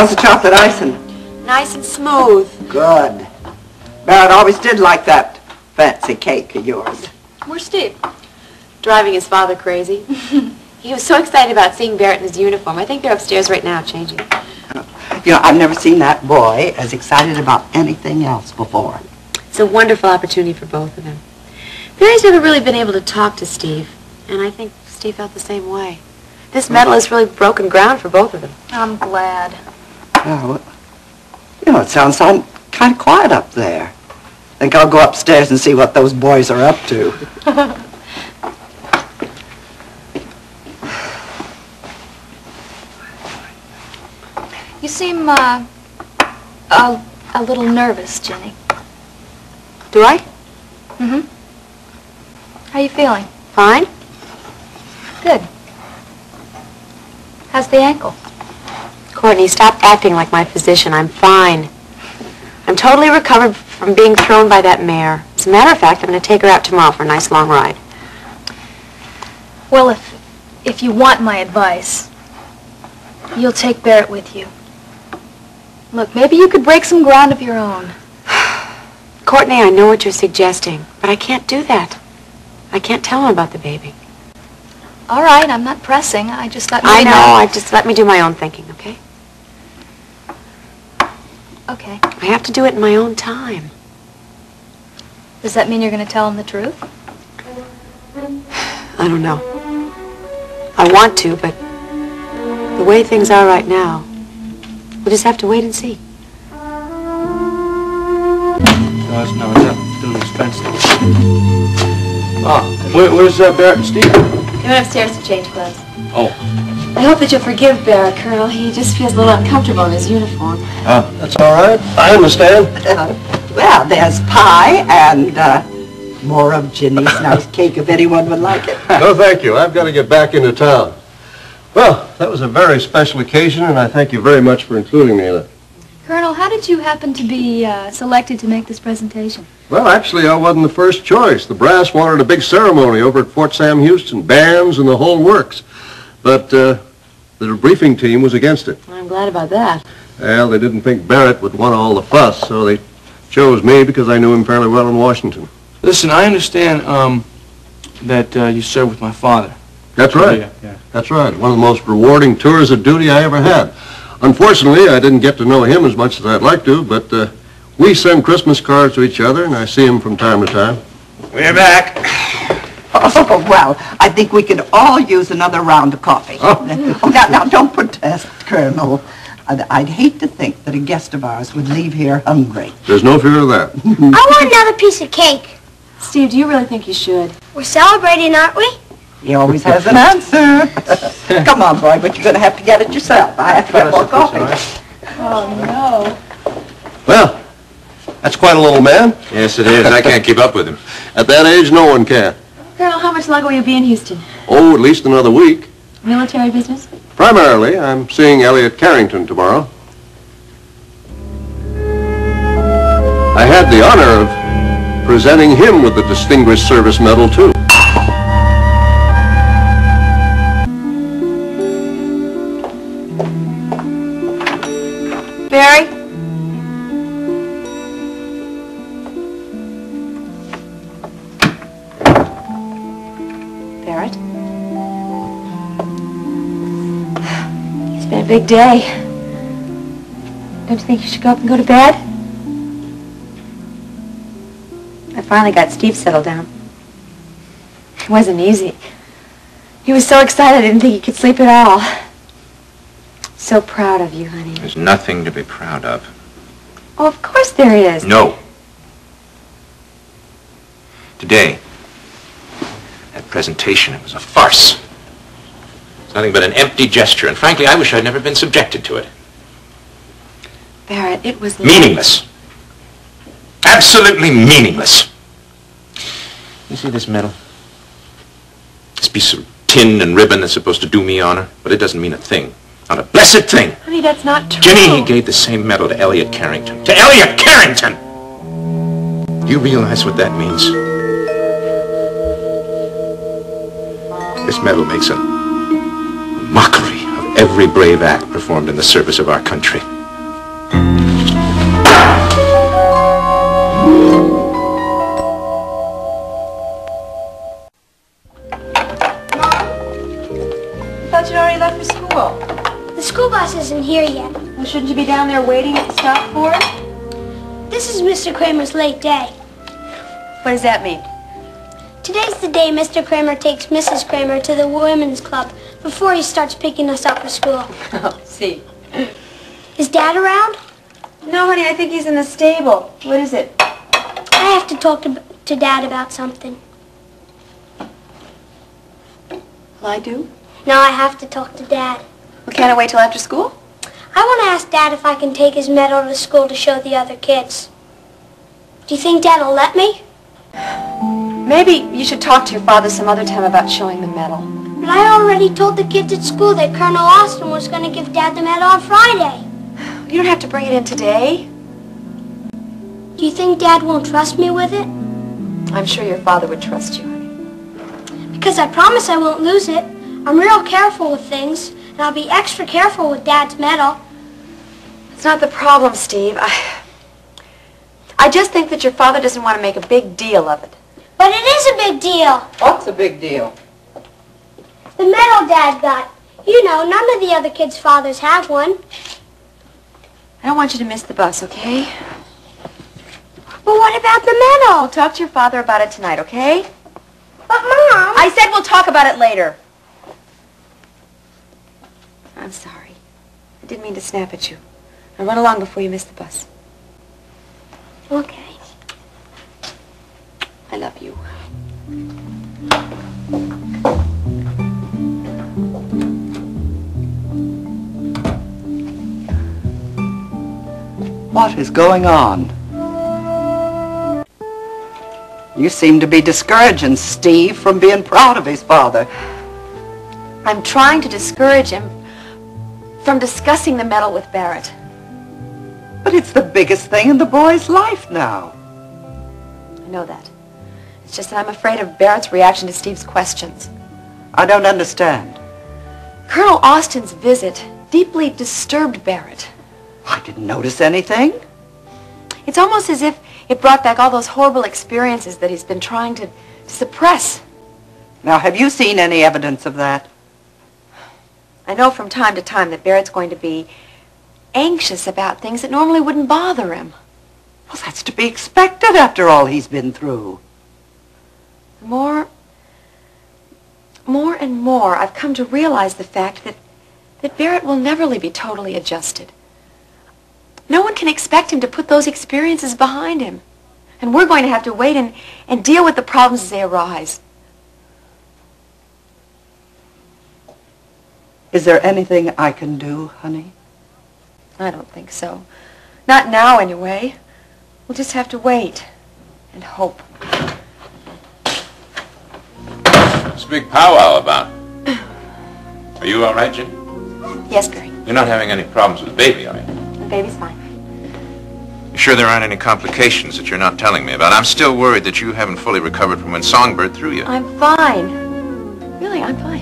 How's the chocolate icing? Nice and smooth. Good. Barrett always did like that fancy cake of yours. Where's Steve? Driving his father crazy. He was so excited about seeing Barrett in his uniform. I think they're upstairs right now changing. You know, I've never seen that boy as excited about anything else before. It's a wonderful opportunity for both of them. Barry's never really been able to talk to Steve, and I think Steve felt the same way. This medal has really broken ground for both of them. I'm glad. Oh, you know, it sounds kind of quiet up there. I think I'll go upstairs and see what those boys are up to. You seem, a little nervous, Ginny. Do I? Mm-hmm. How you feeling? Fine. Good. How's the ankle? Courtney, stop acting like my physician. I'm fine. I'm totally recovered from being thrown by that mare. As a matter of fact, I'm going to take her out tomorrow for a nice long ride. Well, if you want my advice, you'll take Barrett with you. Look, maybe you could break some ground of your own. Courtney, I know what you're suggesting, but I can't do that. I can't tell him about the baby. All right, I'm not pressing. I just thought I know. Just let me do my own thinking, okay? Okay. I have to do it in my own time. Does that mean you're going to tell him the truth? I don't know. I want to, but the way things are right now, we'll just have to wait and see. No, it's up. Doing his fencing. Where's Barrett and Steve? They went upstairs to change clothes. Oh. I hope that you'll forgive Barrett, Colonel. He just feels a little uncomfortable in his uniform. That's all right. I understand. Well, there's pie and more of Ginny's nice cake if anyone would like it. No, thank you. I've got to get back into town. Well, that was a very special occasion, and I thank you very much for including me in it. Colonel, how did you happen to be selected to make this presentation? Well, actually, I wasn't the first choice. The brass wanted a big ceremony over at Fort Sam Houston, bands and the whole works. But the debriefing team was against it. I'm glad about that. Well, they didn't think Barrett would want all the fuss, so they chose me because I knew him fairly well in Washington. Listen, I understand that you served with my father. That's right. Yeah. That's right. One of the most rewarding tours of duty I ever had. Unfortunately, I didn't get to know him as much as I'd like to, but we send Christmas cards to each other, and I see him from time to time. We're back. Oh, well, I think we could all use another round of coffee. Oh. Now, don't protest, Colonel. I'd hate to think that a guest of ours would leave here hungry. There's no fear of that. I want another piece of cake. Steve, do you really think you should? We're celebrating, aren't we? He always has an answer. Come on, boy, but you're going to have to get it yourself. I have to get more coffee. Oh, no. Well, that's quite a little man. Yes, it is. I can't keep up with him. At that age, no one can. Colonel, how much longer will you be in Houston? Oh, at least another week. Military business? Primarily, I'm seeing Elliot Carrington tomorrow. I had the honor of presenting him with the Distinguished Service Medal, too. Barry? Barrett? It's been a big day. Don't you think you should go up and go to bed? I finally got Steve settled down. It wasn't easy. He was so excited I didn't think he could sleep at all. So proud of you, honey. There's nothing to be proud of. Oh, of course there is. No. Today, that presentation, it was a farce. It's nothing but an empty gesture, and frankly, I wish I'd never been subjected to it. Barrett, it was Meaningless. Absolutely meaningless. You see this medal? This piece of tin and ribbon that's supposed to do me honor, but it doesn't mean a thing. Not a blessed thing. Honey, that's not true. Ginny, he gave the same medal to Elliot Carrington. To Elliot Carrington! Do you realize what that means? This medal makes a mockery of every brave act performed in the service of our country. I thought you'd already left for school. The school bus isn't here yet. Well, shouldn't you be down there waiting at the stop for it? This is Mr. Kramer's late day. What does that mean? Today's the day Mr. Kramer takes Mrs. Kramer to the women's club before he starts picking us up for school. Oh, see. Is Dad around? No, honey, I think he's in the stable. What is it? I have to talk to Dad about something. Well, I do. No, I have to talk to Dad. Well, can't I wait till after school? I want to ask Dad if I can take his medal to school to show the other kids. Do you think Dad will let me? Maybe you should talk to your father some other time about showing the medal. But I already told the kids at school that Colonel Austin was going to give Dad the medal on Friday. You don't have to bring it in today. Do you think Dad won't trust me with it? I'm sure your father would trust you, honey. Because I promise I won't lose it. I'm real careful with things, and I'll be extra careful with Dad's medal. It's not the problem, Steve. I just think that your father doesn't want to make a big deal of it. But it is a big deal. What's a big deal? The medal Dad got. You know, none of the other kids' fathers have one. I don't want you to miss the bus, okay? But what about the medal? I'll talk to your father about it tonight, okay? But Mom... I said we'll talk about it later. I'm sorry. I didn't mean to snap at you. Now run along before you miss the bus. Okay. I love you. What is going on? You seem to be discouraging Steve from being proud of his father. I'm trying to discourage him from discussing the medal with Barrett. But it's the biggest thing in the boy's life now. I know that. It's just that I'm afraid of Barrett's reaction to Steve's questions. I don't understand. Colonel Austin's visit deeply disturbed Barrett. I didn't notice anything. It's almost as if it brought back all those horrible experiences that he's been trying to suppress. Now, have you seen any evidence of that? I know from time to time that Barrett's going to be anxious about things that normally wouldn't bother him. Well, that's to be expected after all he's been through. More and more, I've come to realize the fact that Barrett will never be totally adjusted. No one can expect him to put those experiences behind him. And we're going to have to wait and deal with the problems as they arise. Is there anything I can do, honey? I don't think so. Not now, anyway. We'll just have to wait and hope. What's the big powwow about? Are you all right, Ginny? Yes, Barry. You're not having any problems with the baby, are you? The baby's fine. You sure there aren't any complications that you're not telling me about? I'm still worried that you haven't fully recovered from when Songbird threw you. I'm fine. Really, I'm fine.